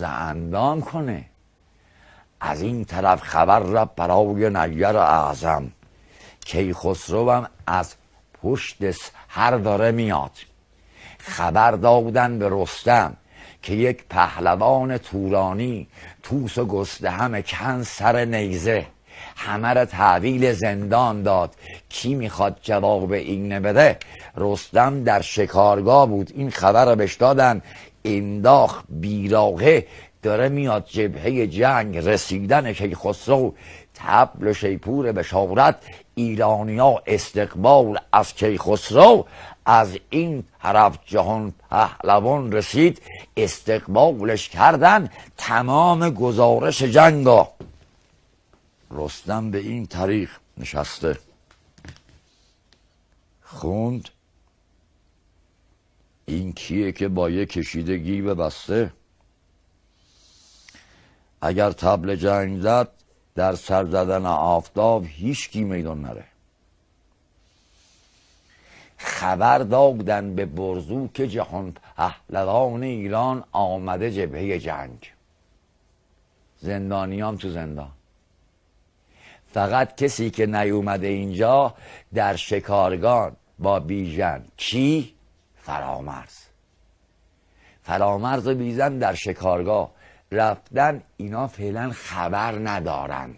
اندام کنه. از این طرف خبر را برای نیر اعظم، کیخسروم از پشت هر داره میاد. خبر دادن به رستم که یک پهلوان تورانی توس و گسته همه کن سر نیزه. همه را تحویل زندان داد، کی میخواد جواب این بده؟ رستم در شکارگاه بود، این خبر را بهش دادن، انداخت بیراهه داره میاد جبهه جنگ. رسیدن کیخسرو طبل و شیپور بشارت، ایرانیا استقبال از کیخسرو. از این طرف جهان پهلوان رسید، استقبالش کردن تمام گزارش جنگا. رستم به این طریق نشسته خوند، این کیه که با یه کشیدگی بسته؟ اگر طبل جنگ زد در سر زدن آفتاب هیچ کی میدان نره. خبر دادن به برزو که جهان پهلوان ایران آمده جبهه جنگ. زندانیام تو زندان، فقط کسی که نیومده اینجا در شکارگان با بیژن. کی؟ فرامرز و بیژن در شکارگاه رفتن. اینا فعلا خبر ندارن.